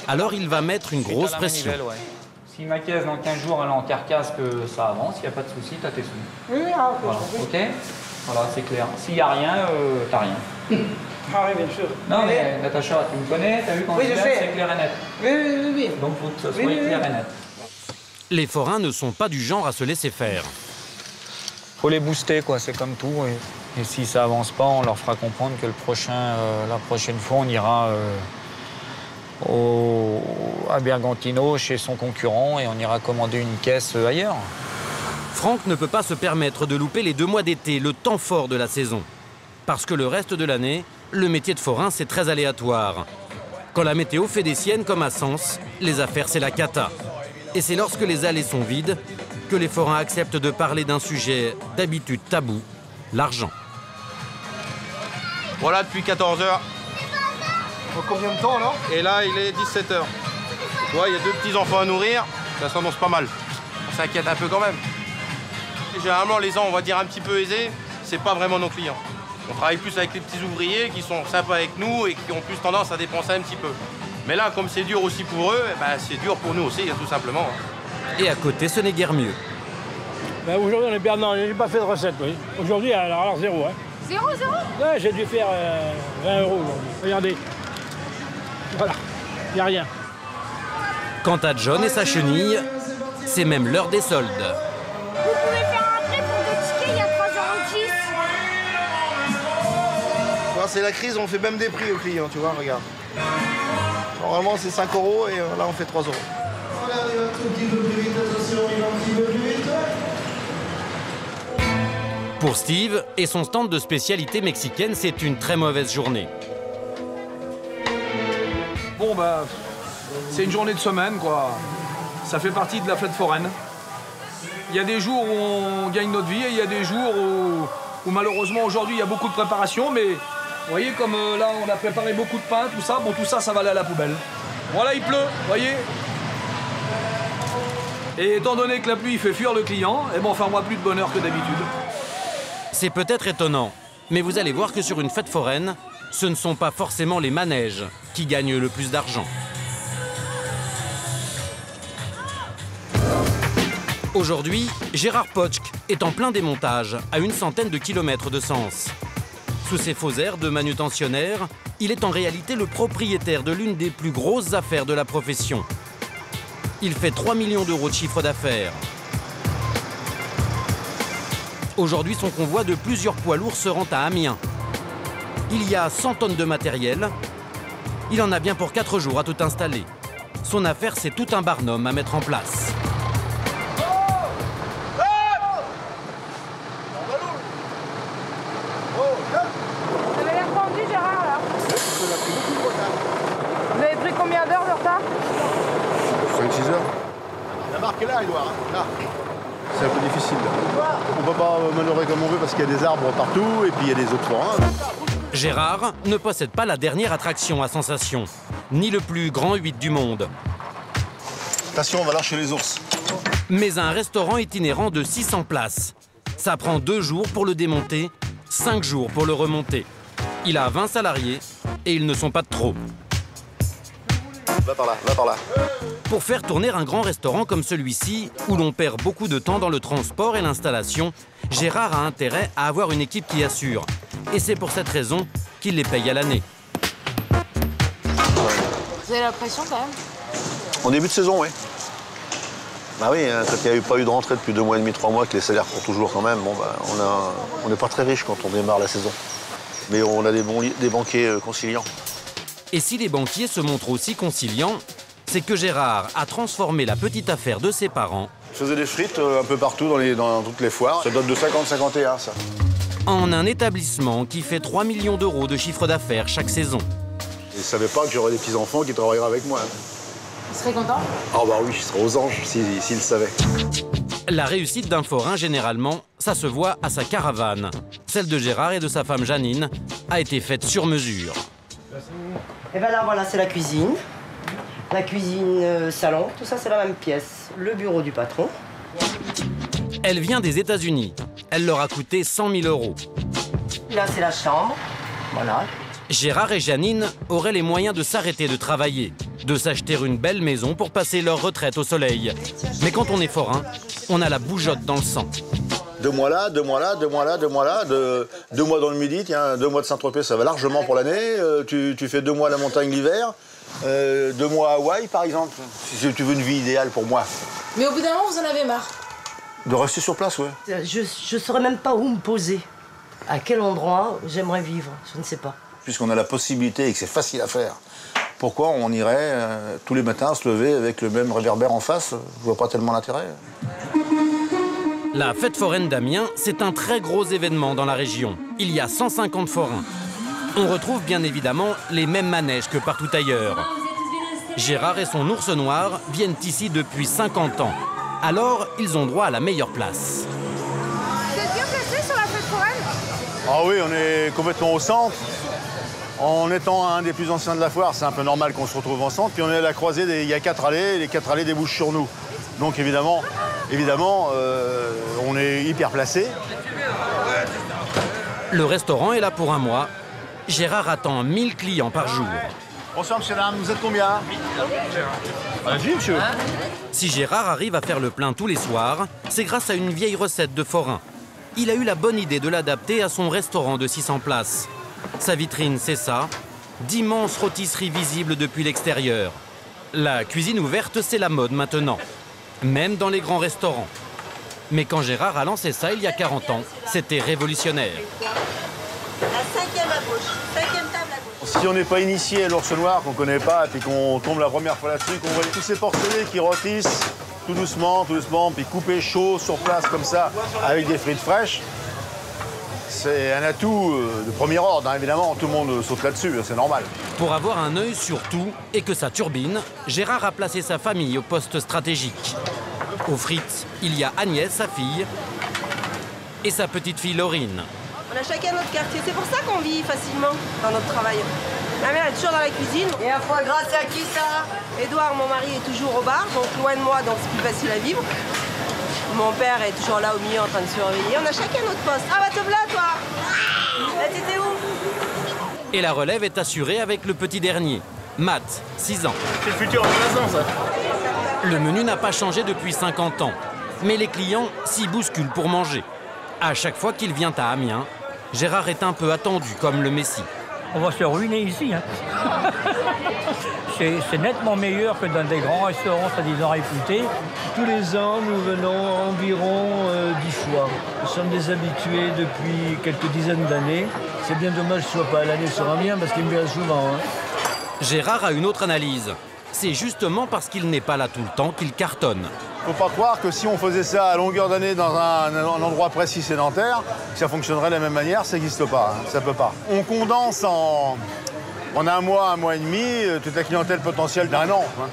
Alors il va mettre une grosse pression. Ouais. Si ma caisse dans 15 jours elle est en carcasse, que ça avance, il n'y a pas de souci, t'as tes sous. Oui, ok. Voilà. Ok. Voilà, c'est clair. S'il n'y a rien, t'as rien. Ah oui, bien sûr. Non, mais Natacha, tu me connais, t'as vu quand oui, je sais. C'est clair et net. Oui. Donc faut que ça soit clair et net. Les forains ne sont pas du genre à se laisser faire. Faut les booster, quoi, c'est comme tout. Et si ça avance pas, on leur fera comprendre que la prochaine fois, on ira à Bergantino, chez son concurrent, et on ira commander une caisse ailleurs. Franck ne peut pas se permettre de louper les 2 mois d'été, le temps fort de la saison. Parce que le reste de l'année, le métier de forain, c'est très aléatoire. Quand la météo fait des siennes comme à Sens, les affaires, c'est la cata. Et c'est lorsque les allées sont vides que les forains acceptent de parler d'un sujet d'habitude tabou, l'argent. Voilà, depuis 14 h. Combien de temps, là? Et là, il est 17 h. Tu vois, il y a 2 petits-enfants à nourrir, ça s'annonce pas mal. On s'inquiète un peu quand même. Et généralement, les gens, on va dire un petit peu aisés, c'est pas vraiment nos clients. On travaille plus avec les petits ouvriers qui sont sympas avec nous et qui ont plus tendance à dépenser un petit peu. Mais là, comme c'est dur aussi pour eux, c'est dur pour nous aussi, tout simplement. Et à côté, ce n'est guère mieux. Ben aujourd'hui, on est bien. Non, j'ai pas fait de recette, oui. Aujourd'hui, alors 0. Hein. 0? Ouais, j'ai dû faire 20 € aujourd'hui. Regardez. Voilà, il n'y a rien. Quant à John et sa chenille, c'est même l'heure des soldes. Vous pouvez faire un prêt pour 2 tickets, il y a 3,10 €. C'est la crise, on fait même des prix aux clients, tu vois, regarde. Normalement, c'est 5 € et là, on fait 3 €. Pour Steve et son stand de spécialité mexicaine, c'est une très mauvaise journée. Bon, c'est une journée de semaine, quoi. Ça fait partie de la fête foraine. Il y a des jours où on gagne notre vie et il y a des jours où malheureusement, aujourd'hui, il y a beaucoup de préparation, mais vous voyez, comme là, on a préparé beaucoup de pain, tout ça, bon, tout ça, ça va aller à la poubelle. Voilà, il pleut, vous voyez. Et étant donné que la pluie fait fuir le client, on fera plus de bonheur que d'habitude. C'est peut-être étonnant, mais vous allez voir que sur une fête foraine, ce ne sont pas forcément les manèges qui gagnent le plus d'argent. Aujourd'hui, Gérard Poczk est en plein démontage, à une centaine de kilomètres de Sens. Sous ses faux airs de manutentionnaire, il est en réalité le propriétaire de l'une des plus grosses affaires de la profession. Il fait 3 millions d'euros de chiffre d'affaires. Aujourd'hui, son convoi de plusieurs poids lourds se rend à Amiens. Il y a 100 tonnes de matériel. Il en a bien pour 4 jours à tout installer. Son affaire, c'est tout un barnum à mettre en place. Vous avez l'air tendu, Gérard, là. Vous avez pris combien d'heures de retard? 5-6 heures. La marque est là, Edouard. Là. C'est un peu difficile. On ne peut pas manœuvrer comme on veut parce qu'il y a des arbres partout et puis il y a des autres forains. Gérard ne possède pas la dernière attraction à sensation, ni le plus grand 8 du monde. Attention, on va lâcher les ours. Mais un restaurant itinérant de 600 places. Ça prend 2 jours pour le démonter, 5 jours pour le remonter. Il a 20 salariés et ils ne sont pas de trop. Va par là, va par là. Pour faire tourner un grand restaurant comme celui-ci, où l'on perd beaucoup de temps dans le transport et l'installation, Gérard a intérêt à avoir une équipe qui assure. Et c'est pour cette raison qu'il les paye à l'année. Vous avez la pression quand même? En début de saison, oui. Bah oui, hein, quand il n'y a pas eu de rentrée depuis 2 mois et demi, 3 mois, que les salaires courent toujours quand même, bon, on n'est pas très riche quand on démarre la saison. Mais on a des banquiers conciliants. Et si les banquiers se montrent aussi conciliants, c'est que Gérard a transformé la petite affaire de ses parents. Je faisais des frites un peu partout dans toutes les foires. Ça date de 50-51, ça. En un établissement qui fait 3 millions d'euros de chiffre d'affaires chaque saison. Je ne savais pas que j'aurais des petits-enfants qui travailleraient avec moi. Tu serais content? Ah bah oui, je serais aux anges s'ils le savaient. La réussite d'un forain, généralement, ça se voit à sa caravane. Celle de Gérard et de sa femme Janine a été faite sur mesure. Et bien là, voilà, c'est la cuisine. La cuisine salon, tout ça, c'est la même pièce. Le bureau du patron. Elle vient des États-Unis. Elle leur a coûté 100 000 euros. Là, c'est la chambre. Voilà. Gérard et Janine auraient les moyens de s'arrêter de travailler, de s'acheter une belle maison pour passer leur retraite au soleil. Mais quand on est forain, on a la bougeotte dans le sang. 2 mois là, 2 mois là, 2 mois là, 2 mois là, 2 mois dans le Midi, tiens, 2 mois de Saint-Tropez, ça va largement pour l'année. Tu fais 2 mois à la montagne l'hiver, 2 mois à Hawaï, par exemple, si tu veux une vie idéale pour moi. Mais au bout d'un moment, vous en avez marre? De rester sur place, oui. Je ne saurais même pas où me poser. À quel endroit j'aimerais vivre, je ne sais pas. Puisqu'on a la possibilité et que c'est facile à faire, pourquoi on irait tous les matins se lever avec le même réverbère en face? Je vois pas tellement l'intérêt. La fête foraine d'Amiens, c'est un très gros événement dans la région. Il y a 150 forains. On retrouve bien évidemment les mêmes manèges que partout ailleurs. Gérard et son ours noir viennent ici depuis 50 ans. Alors, ils ont droit à la meilleure place. Vous êtes bien placé sur la fête foraine? Ah oui, on est complètement au centre. En étant un des plus anciens de la foire, c'est un peu normal qu'on se retrouve en centre. Puis on est à la croisée, il y a 4 allées, les 4 allées débouchent sur nous. Donc évidemment, on est hyper placé. Le restaurant est là pour un mois. Gérard attend 1000 clients par jour. Bonsoir, monsieur, dame, vous êtes combien? Allez-y, monsieur. Si Gérard arrive à faire le plein tous les soirs, c'est grâce à une vieille recette de forain. Il a eu la bonne idée de l'adapter à son restaurant de 600 places. Sa vitrine, c'est ça, d'immenses rôtisseries visibles depuis l'extérieur. La cuisine ouverte, c'est la mode maintenant, même dans les grands restaurants. Mais quand Gérard a lancé ça il y a 40 ans, c'était révolutionnaire. La 5e à gauche, 5e table à gauche. Si on n'est pas initié à l'ours noir, qu'on ne connaît pas, et qu'on tombe la première fois là-dessus, qu'on voit tous ces porcelets qui rôtissent tout doucement, puis coupés chaud sur place comme ça, avec des frites fraîches, c'est un atout de premier ordre, hein, évidemment, tout le monde saute là-dessus, c'est normal. Pour avoir un œil sur tout et que ça turbine, Gérard a placé sa famille au poste stratégique. Aux frites, il y a Agnès, sa fille, et sa petite fille Laurine. On a chacun notre quartier, c'est pour ça qu'on vit facilement dans notre travail. Ma mère est toujours dans la cuisine. Et un foie gras, c'est à qui ça? Édouard, mon mari, est toujours au bar, donc loin de moi, donc c'est plus facile à vivre. Mon père est toujours là au milieu en train de surveiller. On a chacun notre poste. Ah bah te voilà toi. Là t'étais où? Et la relève est assurée avec le petit dernier, Matt, 6 ans. C'est le futur remplaçant, ça. Le menu n'a pas changé depuis 50 ans, mais les clients s'y bousculent pour manger. À chaque fois qu'il vient à Amiens, Gérard est un peu attendu comme le Messie. On va se ruiner ici. Hein. C'est nettement meilleur que dans des grands restaurants, soi-disant réputés. Tous les ans, nous venons environ 10 fois. Nous sommes des habitués depuis quelques dizaines d'années. C'est bien dommage que ce ne soit pas à l'année sur Amiens parce qu'il me vient souvent. Hein. Gérard a une autre analyse. C'est justement parce qu'il n'est pas là tout le temps qu'il cartonne. Faut pas croire que si on faisait ça à longueur d'année dans un endroit précis sédentaire, ça fonctionnerait de la même manière, ça n'existe pas, hein, ça peut pas. On condense en un mois et demi, toute la clientèle potentielle d'un an. Hein.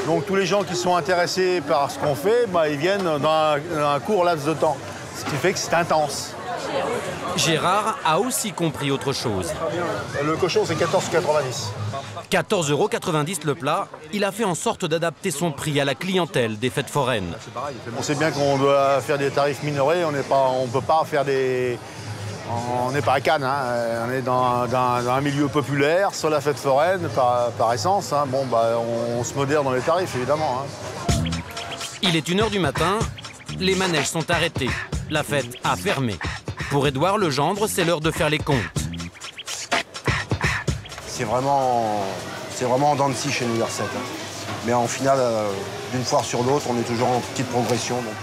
Donc tous les gens qui sont intéressés par ce qu'on fait, bah, ils viennent dans un court laps de temps, ce qui fait que c'est intense. Gérard a aussi compris autre chose. Le cochon, c'est 14,90 €. 14,90 € le plat, il a fait en sorte d'adapter son prix à la clientèle des fêtes foraines. On sait bien qu'on doit faire des tarifs minorés, on ne peut pas faire des... On n'est pas à Cannes, hein. On est dans un milieu populaire, sur la fête foraine, par essence. Hein. Bon, bah, on se modère dans les tarifs, évidemment. Hein. Il est 1 h du matin, les manèges sont arrêtés, la fête a fermé. Pour Édouard Legendre, c'est l'heure de faire les comptes. C'est vraiment en dents de scie chez nous, les recettes. Hein. Mais en final, d'une foire sur l'autre, on est toujours en petite progression. Donc.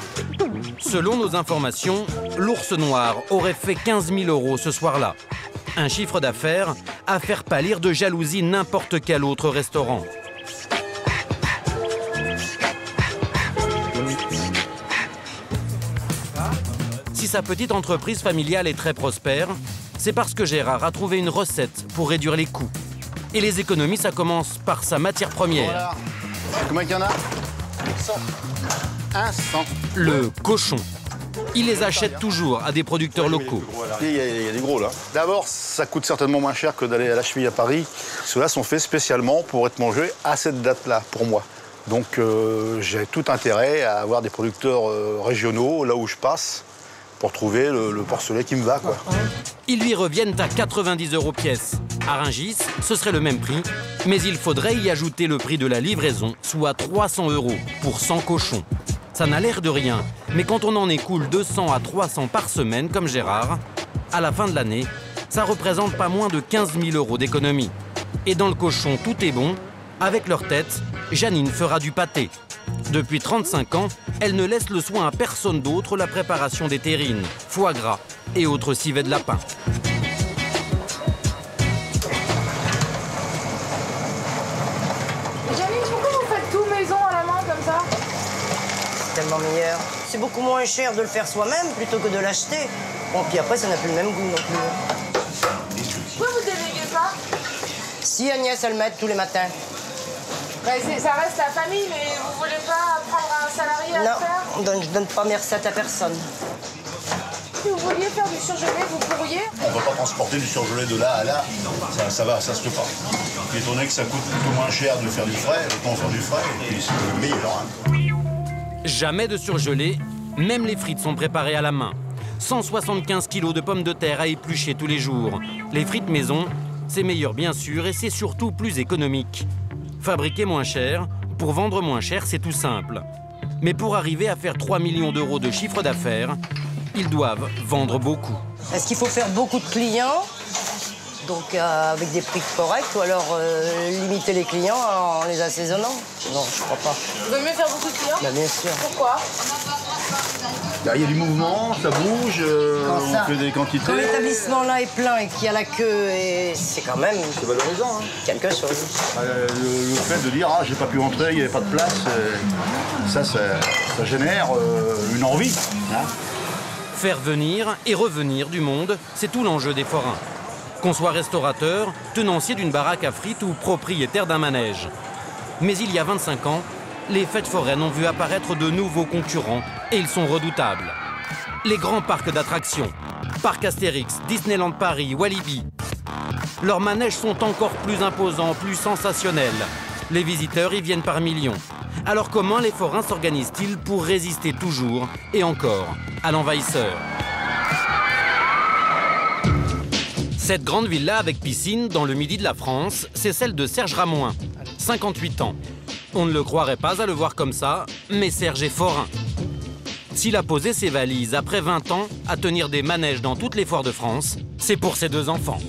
Selon nos informations, l'ours noir aurait fait 15 000 € ce soir-là. Un chiffre d'affaires à faire pâlir de jalousie n'importe quel autre restaurant. Si sa petite entreprise familiale est très prospère, c'est parce que Gérard a trouvé une recette pour réduire les coûts. Et les économies, ça commence par sa matière première. Voilà. Combien il y en a 100. 100. Le cochon. Il les achète toujours à des producteurs locaux. Il y a des gros là. D'abord, ça coûte certainement moins cher que d'aller à la cheville à Paris. Ceux-là sont faits spécialement pour être mangés à cette date-là, pour moi. Donc j'ai tout intérêt à avoir des producteurs régionaux là où je passe pour trouver le porcelet qui me va, quoi. Ils lui reviennent à 90 € pièce. À Rungis, ce serait le même prix, mais il faudrait y ajouter le prix de la livraison, soit 300 € pour 100 cochons. Ça n'a l'air de rien, mais quand on en écoule 200 à 300 par semaine, comme Gérard, à la fin de l'année, ça représente pas moins de 15 000 € d'économie. Et dans le cochon, tout est bon. Avec leur tête, Janine fera du pâté. Depuis 35 ans, elle ne laisse le soin à personne d'autre la préparation des terrines, foie gras et autres civets de lapin. Janine, pourquoi vous faites tout maison à la main comme ça? C'est tellement meilleur. C'est beaucoup moins cher de le faire soi-même plutôt que de l'acheter. Bon, puis après, ça n'a plus le même goût non plus. Pourquoi vous déléguez pas? Si Agnès, elle m'aide tous les matins. Ça reste la famille, mais vous voulez pas prendre un salarié à le faire? Non, je donne pas mes recettes à personne. Si vous vouliez faire du surgelé, vous pourriez? On ne va pas transporter du surgelé de là à là. Ça se fait pas. Je suis étonné que ça coûte plutôt moins cher de faire du frais, autant faire du frais, et puis c'est le meilleur. Hein. Jamais de surgelé, même les frites sont préparées à la main. 175 kg de pommes de terre à éplucher tous les jours. Les frites maison, c'est meilleur bien sûr et c'est surtout plus économique. Fabriquer moins cher, pour vendre moins cher, c'est tout simple. Mais pour arriver à faire 3 millions d'euros de chiffre d'affaires, ils doivent vendre beaucoup. Est-ce qu'il faut faire beaucoup de clients, donc avec des prix corrects, ou alors limiter les clients en les assaisonnant? Non, je crois pas. Vous vaut mieux faire beaucoup de clients? Bien sûr. Pourquoi? Il y a du mouvement, ça bouge, on fait des quantités. Quand l'établissement là est plein et qu'il y a la queue, c'est quand même... C'est valorisant. Hein. Quelque chose. Le fait de dire « Ah, j'ai pas pu rentrer, il n'y avait pas de place ça génère une envie. Hein. Faire venir et revenir du monde, c'est tout l'enjeu des forains. Qu'on soit restaurateur, tenancier d'une baraque à frites ou propriétaire d'un manège. Mais il y a 25 ans, les fêtes foraines ont vu apparaître de nouveaux concurrents et ils sont redoutables. Les grands parcs d'attractions, Parc Astérix, Disneyland Paris, Walibi. Leurs manèges sont encore plus imposants, plus sensationnels. Les visiteurs y viennent par millions. Alors comment les forains s'organisent-ils pour résister toujours et encore à l'envahisseur? Cette grande villa avec piscine dans le midi de la France, c'est celle de Serge Ramoin, 58 ans. On ne le croirait pas à le voir comme ça, mais Serge est forain. S'il a posé ses valises après 20 ans à tenir des manèges dans toutes les foires de France, c'est pour ses 2 enfants.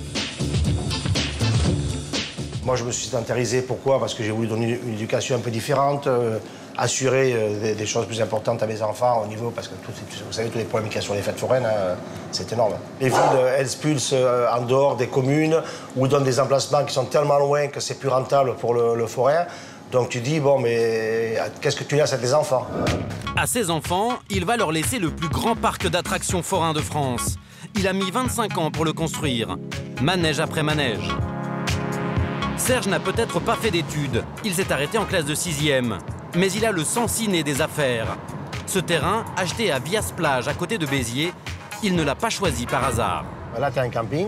Moi, je me suis sédentarisé. Pourquoi? Parce que j'ai voulu donner une éducation un peu différente, assurer des choses plus importantes à mes enfants au niveau... Parce que, vous savez, tous les problèmes qu'il y a sur les fêtes foraines, c'est énorme. Les villes, elles expulsent en dehors des communes ou donnent des emplacements qui sont tellement loin que c'est plus rentable pour le forain. Donc tu dis, bon, mais qu'est-ce que tu laisses à tes enfants? À ses enfants, il va leur laisser le plus grand parc d'attractions forains de France. Il a mis 25 ans pour le construire, manège après manège. Serge n'a peut-être pas fait d'études, il s'est arrêté en classe de 6e. Mais il a le sang ciné des affaires. Ce terrain, acheté à Vias-Plage, à côté de Béziers, il ne l'a pas choisi par hasard. Là, tu as un camping.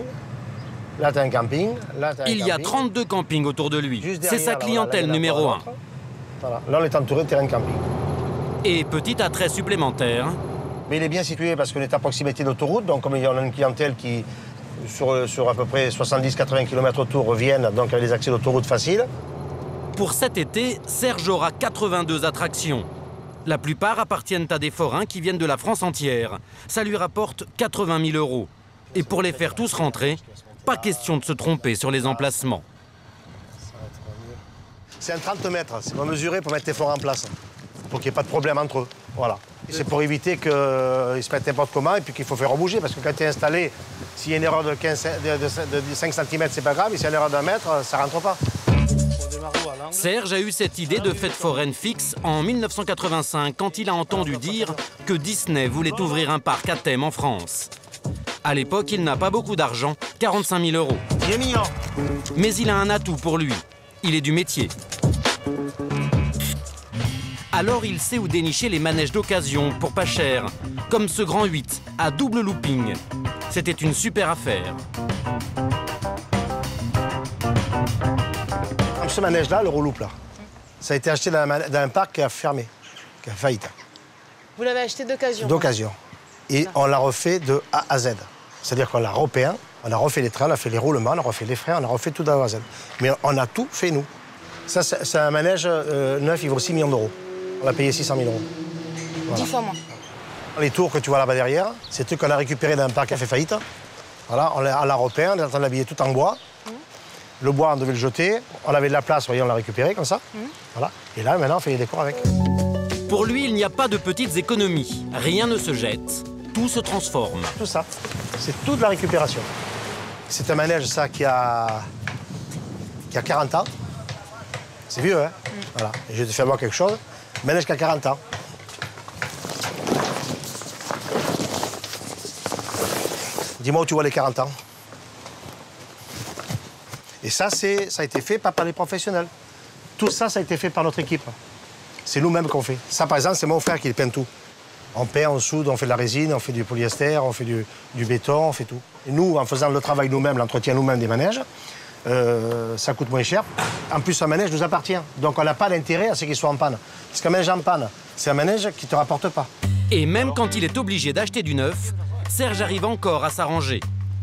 Là, tu as un camping. Là, tu as un Il y a 32 campings autour de lui. C'est sa clientèle numéro 1. Voilà. Là, on est entouré de terrains de camping. Et petit attrait supplémentaire. Mais il est bien situé parce qu'on est à proximité d'autoroute. Donc, comme il y a une clientèle qui, sur à peu près 70-80 km autour, reviennent, donc avec des accès d'autoroute faciles. Pour cet été, Serge aura 82 attractions. La plupart appartiennent à des forains qui viennent de la France entière. Ça lui rapporte 80 000 €. Et pour les faire tous rentrer, pas question de se tromper sur les emplacements. C'est un 30 mètres, c'est pas mesuré pour mettre tes forains en place. Pour qu'il n'y ait pas de problème entre eux. Voilà. C'est pour éviter qu'ils se mettent n'importe comment et puis qu'il faut faire rebouger. Parce que quand tu es installé, s'il y a une erreur de 5 cm, c'est pas grave. Mais s'il y a une erreur d'1 mètre, ça rentre pas. Serge a eu cette idée de fête foraine fixe en 1985 quand il a entendu dire que Disney voulait ouvrir un parc à thème en France. À l'époque, il n'a pas beaucoup d'argent, 45 000 €. Il est mignon. Mais il a un atout pour lui. Il est du métier. Alors il sait où dénicher les manèges d'occasion pour pas cher, comme ce grand 8 à double looping. C'était une super affaire. Ce manège-là, le Roloop, là, ça a été acheté dans un parc qui a fermé, qui a faillite. Vous l'avez acheté d'occasion? D'occasion. Et on l'a refait de A à Z. C'est-à-dire qu'on l'a repeint, on a refait les trains, on a fait les roulements, on a refait les freins, on a refait tout de A à Z. Mais on a tout fait, nous. Ça, c'est un manège neuf, il vaut 6 millions d'euros. On l'a payé 600 000 €. Voilà. 10 fois moins. Les tours que tu vois là-bas derrière, c'est trucs qu'on a récupérés d'un parc qui a fait faillite. Voilà, on l'a repeint, on est en train de l'habiller tout en bois. Le bois, on devait le jeter. On avait de la place, vous voyez, on l'a récupéré comme ça. Voilà. Et là, maintenant, on fait les décors avec. Pour lui, il n'y a pas de petites économies. Rien ne se jette. Tout se transforme. Tout ça, c'est toute la récupération. C'est un manège, ça, qui a 40 ans. C'est vieux, hein? Voilà. Et je vais te faire voir quelque chose. Manège qui a 40 ans. Dis-moi où tu vois les 40 ans. Et ça a été fait pas par les professionnels. Tout ça, ça a été fait par notre équipe. C'est nous-mêmes qu'on fait. Ça, par exemple, c'est mon frère qui peint tout. On peint, on soude, on fait de la résine, on fait du polyester, on fait du béton, on fait tout. Et nous, en faisant le travail nous-mêmes, l'entretien nous-mêmes des manèges, ça coûte moins cher. En plus, un manège nous appartient. Donc, on n'a pas d'intérêt à ce qu'il soit en panne. Parce qu'un manège en panne, c'est un manège qui ne te rapporte pas. Et même quand il est obligé d'acheter du neuf, Serge arrive encore à s'arranger.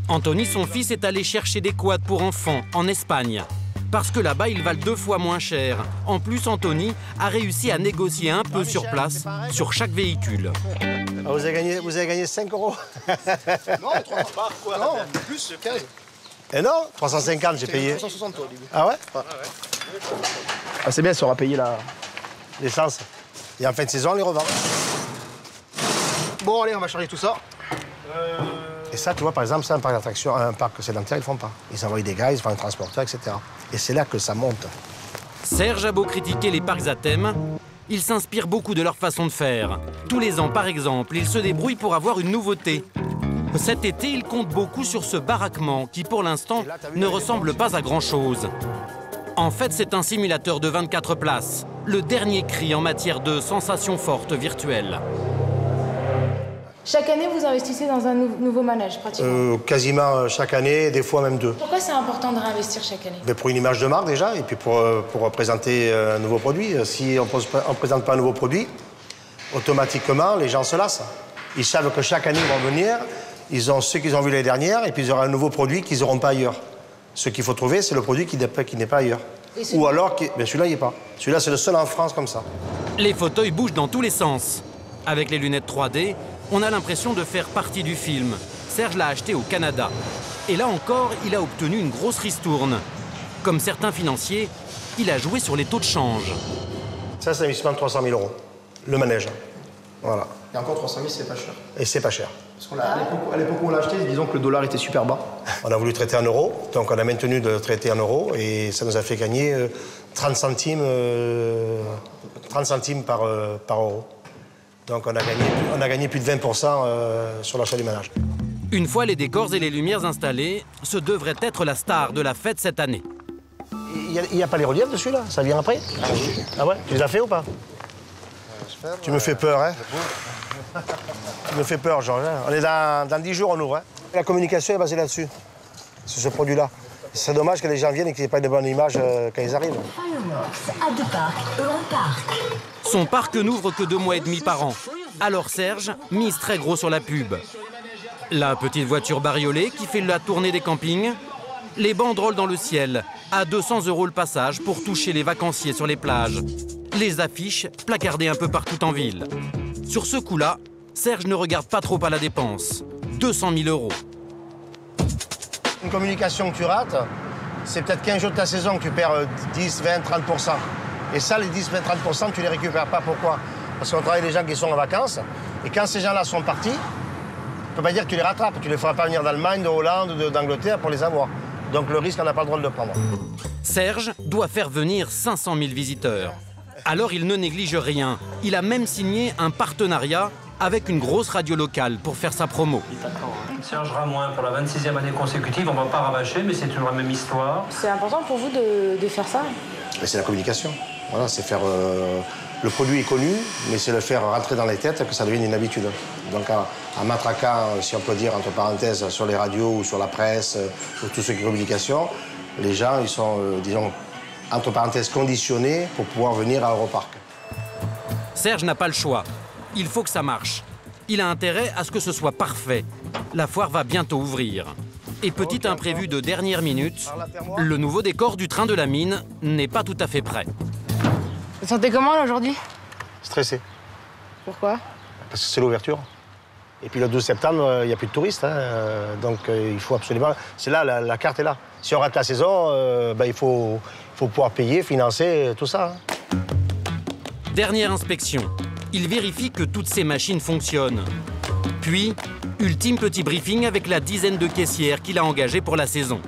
Anthony, son fils, est allé chercher des quads pour enfants en Espagne. Parce que là-bas, ils valent 2 fois moins cher. En plus, Anthony a réussi à négocier un peu sur place, sur chaque véhicule. Ah, vous avez gagné 5 €. Non, 300 par quoi? Non, plus 15. Et non, 350 j'ai payé. 360 au début. Ah ouais? Ah, c'est bien, ça aura payé l'essence. Et en fin de saison, on les revend. Bon, allez, on va charger tout ça. Et ça, tu vois, par exemple, c'est un parc d'attraction, un parc sédentaire, ils ne font pas. Ils envoient des gars, ils font un transporteur, etc. Et c'est là que ça monte. Serge a beau critiquer les parcs à thème, il s'inspire beaucoup de leur façon de faire. Tous les ans, par exemple, il se débrouille pour avoir une nouveauté. Cet été, il compte beaucoup sur ce baraquement qui, pour l'instant, ne ressemble pas à grand-chose. En fait, c'est un simulateur de 24 places, le dernier cri en matière de sensations fortes virtuelles. Chaque année, vous investissez dans un nouveau manège, pratiquement? Quasiment chaque année, des fois même 2. Pourquoi c'est important de réinvestir chaque année? Mais pour une image de marque déjà, et puis pour présenter un nouveau produit. Si on ne présente pas un nouveau produit, automatiquement, les gens se lassent. Ils savent que chaque année, ils vont venir, ils ont ceux qu'ils ont vus l'année dernière, et puis ils auront un nouveau produit qu'ils n'auront pas ailleurs. Ce qu'il faut trouver, c'est le produit qui n'est pas ailleurs. Ou alors, celui-là, il n'y est pas. Celui-là, c'est le seul en France comme ça. Les fauteuils bougent dans tous les sens. Avec les lunettes 3D, on a l'impression de faire partie du film. Serge l'a acheté au Canada. Et là encore, il a obtenu une grosse ristourne. Comme certains financiers, il a joué sur les taux de change. Ça, c'est un investissement de 300 000 €, le manège. Voilà. Et encore 300 000, c'est pas cher. Et c'est pas cher. Parce qu'à l'époque où on l'a acheté, disons que le dollar était super bas. On a voulu traiter en euros, donc on a maintenu de traiter en euros, et ça nous a fait gagner 30 centimes par euro. Donc on a gagné plus de 20% sur l'achat du manège. Une fois les décors et les lumières installés, ce devrait être la star de la fête cette année. Il n'y a pas les reliefs dessus, là? Ça vient après? Ah ouais? Tu les as fait ou pas? Tu me fais peur, hein? Tu me fais peur, Georges. On est dans 10 jours, on ouvre. Hein? La communication est basée là-dessus, sur ce produit-là. C'est dommage que les gens viennent et qu'il n'y ait pas de bonne image quand ils arrivent. Son parc n'ouvre que 2 mois et demi par an. Alors Serge mise très gros sur la pub. La petite voiture bariolée qui fait la tournée des campings. Les banderoles dans le ciel, à 200 € le passage pour toucher les vacanciers sur les plages. Les affiches placardées un peu partout en ville. Sur ce coup-là, Serge ne regarde pas trop à la dépense. 200 000 €. Une communication que tu rates, c'est peut-être 15 jours de ta saison que tu perds 10, 20, 30%. Et ça, les 10, 20, 30%, tu les récupères pas. Pourquoi? Parce qu'on travaille les gens qui sont en vacances. Et quand ces gens-là sont partis, tu ne peux pas dire que tu les rattrapes. Tu ne les feras pas venir d'Allemagne, de Hollande, d'Angleterre pour les avoir. Donc le risque, on n'a pas le droit de le prendre. Serge doit faire venir 500 000 visiteurs. Alors il ne néglige rien. Il a même signé un partenariat avec une grosse radio locale pour faire sa promo. Serge Ramoin, pour la 26e année consécutive, on ne va pas rabâcher, mais c'est toujours la même histoire. C'est important pour vous de faire ça? C'est la communication. Voilà, c'est faire... le produit est connu, mais c'est le faire rentrer dans les têtes que ça devienne une habitude. Donc en matraquant, si on peut dire, entre parenthèses, sur les radios ou sur la presse, ou tout ce qui est communication, les gens, ils sont, disons, entre parenthèses, conditionnés pour pouvoir venir à Europarc. Serge n'a pas le choix. Il faut que ça marche. Il a intérêt à ce que ce soit parfait. La foire va bientôt ouvrir. Et petit imprévu de dernière minute, le nouveau décor du train de la mine n'est pas tout à fait prêt. Vous sentez comment là aujourd'hui? Stressé. Pourquoi? Parce que c'est l'ouverture. Et puis le 12 septembre, il n'y a plus de touristes. Hein, donc il faut absolument... C'est là, la carte est là. Si on rate la saison, il faut pouvoir payer, financer, tout ça. Hein. Dernière inspection. Il vérifie que toutes ces machines fonctionnent. Puis, ultime petit briefing avec la dizaine de caissières qu'il a engagées pour la saison.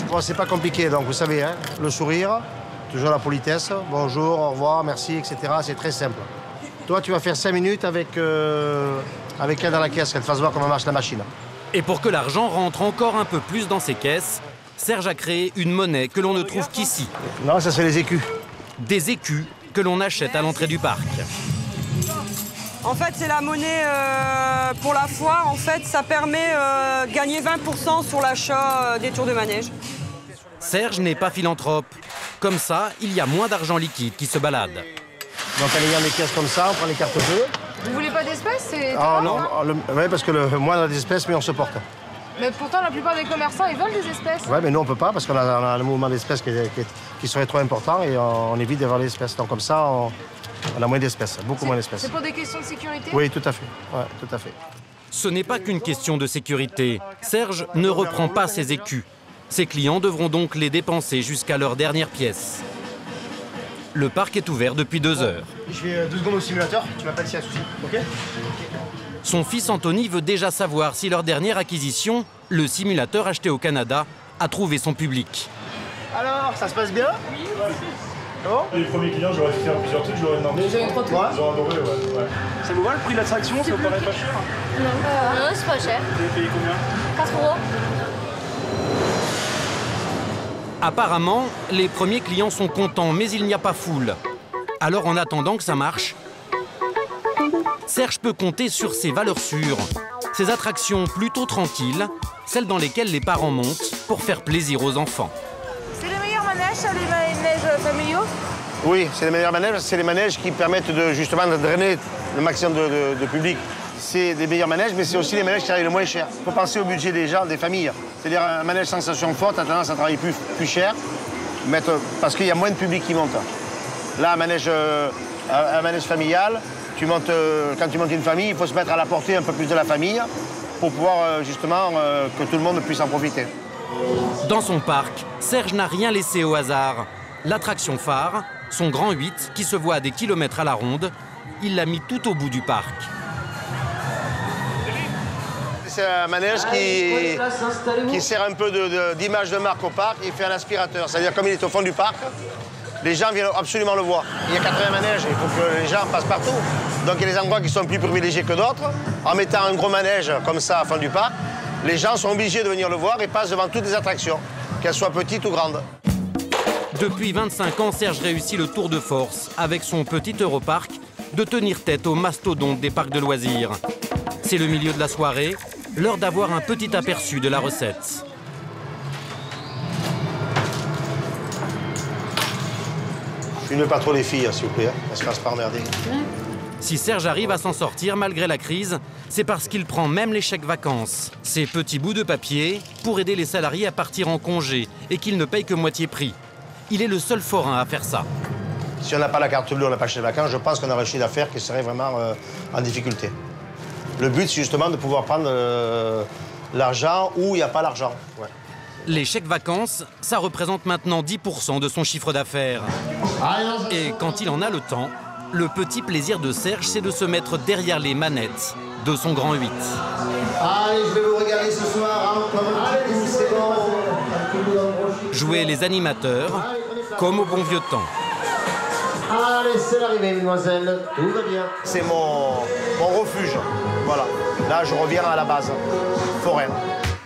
Bon, c'est pas compliqué, donc vous savez, hein, le sourire, toujours la politesse, bonjour, au revoir, merci, etc. C'est très simple. Toi, tu vas faire 5 minutes avec elle dans la caisse, qu'elle te fasse voir comment marche la machine. Et pour que l'argent rentre encore un peu plus dans ses caisses, Serge a créé une monnaie que l'on ne trouve qu'ici. Non, ça c'est les écus. Des écus que l'on achète à l'entrée du parc. En fait, c'est la monnaie pour la foire. En fait, ça permet de gagner 20% sur l'achat des tours de manège. Serge n'est pas philanthrope. Comme ça, il y a moins d'argent liquide qui se balade. Donc en ayant des caisses comme ça, on prend les cartes bleues. Vous voulez pas d'espèces? Ah non, oui, parce que le moins on a des espèces, mais on se porte. Mais pourtant, la plupart des commerçants, ils veulent des espèces. Oui, mais nous, on peut pas, parce qu'on a le mouvement d'espèces qui serait trop important et on évite d'avoir les espèces. Donc comme ça, on a moins d'espèces, beaucoup moins d'espèces. C'est pour des questions de sécurité? Oui, tout à fait. Ouais, tout à fait. Ce n'est pas qu'une question de sécurité. Serge ne reprend pas ses écus. Ses clients devront donc les dépenser jusqu'à leur dernière pièce. Le parc est ouvert depuis 2 heures. Je fais 2 secondes au simulateur, tu m'appelles s'il y a souci, ok? Son fils Anthony veut déjà savoir si leur dernière acquisition, le simulateur acheté au Canada, a trouvé son public. Alors, ça se passe bien? Oui. Bon. Les premiers clients, j'aurais fait faire plusieurs trucs, j'aurais demandé. Ils ont adoré, ouais. Ça vous va le prix de l'attraction? Ça vous paraît pas cher? Non, c'est pas cher. Vous avez payé combien? 4 €. Apparemment, les premiers clients sont contents, mais il n'y a pas foule. Alors en attendant que ça marche, Serge peut compter sur ses valeurs sûres, ses attractions plutôt tranquilles, celles dans lesquelles les parents montent pour faire plaisir aux enfants. C'est les meilleurs manèges, ça, les manèges familiaux? Oui, c'est les meilleurs manèges. C'est les manèges qui permettent justement de drainer le maximum de public. C'est des meilleurs manèges, mais c'est aussi les manèges qui arrivent le moins cher. Il faut penser au budget des gens, des familles. C'est-à-dire un manège sensation forte a tendance à travailler plus cher, parce qu'il y a moins de public qui monte. Là, un manège familial, quand tu montes une famille, il faut se mettre à la portée un peu plus de la famille pour pouvoir justement que tout le monde puisse en profiter. Dans son parc, Serge n'a rien laissé au hasard. L'attraction phare, son grand 8, qui se voit à des kilomètres à la ronde, il l'a mis tout au bout du parc. C'est un manège qui sert un peu d'image de marque au parc. Il fait un aspirateur, c'est-à-dire comme il est au fond du parc, les gens viennent absolument le voir. Il y a 80 manèges, il faut que les gens passent partout. Donc il y a des endroits qui sont plus privilégiés que d'autres. En mettant un gros manège comme ça à fond du parc, les gens sont obligés de venir le voir et passent devant toutes les attractions, qu'elles soient petites ou grandes. Depuis 25 ans, Serge réussit le tour de force, avec son petit Europarc, de tenir tête aux mastodontes des parcs de loisirs. C'est le milieu de la soirée, l'heure d'avoir un petit aperçu de la recette. Filmez pas trop les filles, s'il vous plaît, elles se fassent pas emmerder. Si Serge arrive à s'en sortir malgré la crise, c'est parce qu'il prend même les chèques vacances, ces petits bouts de papier, pour aider les salariés à partir en congé et qu'ils ne payent que moitié prix. Il est le seul forain à faire ça. Si on n'a pas la carte bleue, on n'a pas chez les vacances, je pense qu'on aurait un chiffre d'affaires qui serait vraiment en difficulté. Le but, c'est justement de pouvoir prendre l'argent où il n'y a pas l'argent. Ouais. Les chèques vacances, ça représente maintenant 10% de son chiffre d'affaires. Et quand il en a le temps, le petit plaisir de Serge, c'est de se mettre derrière les manettes de son grand 8. Allez, je vais vous régaler ce soir, hein, comme un petit coup, c'est bon. Jouer les animateurs, comme au bon vieux temps. Allez, c'est l'arrivée, mesdemoiselles. Tout va bien. C'est mon refuge. Voilà. Là, je reviens à la base. Forain.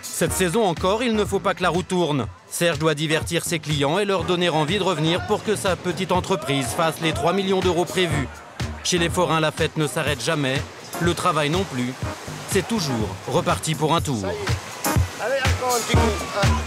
Cette saison encore, il ne faut pas que la roue tourne. Serge doit divertir ses clients et leur donner envie de revenir pour que sa petite entreprise fasse les 3 millions d'euros prévus. Chez les forains, la fête ne s'arrête jamais, le travail non plus. C'est toujours reparti pour un tour. Allez, encore un petit coup.